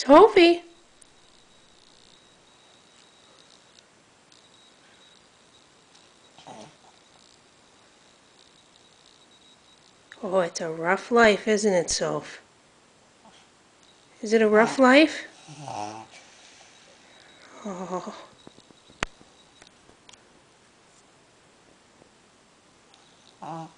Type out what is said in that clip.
Sophie. Oh, it's a rough life, isn't it, Soph? Is it a rough life? Oh.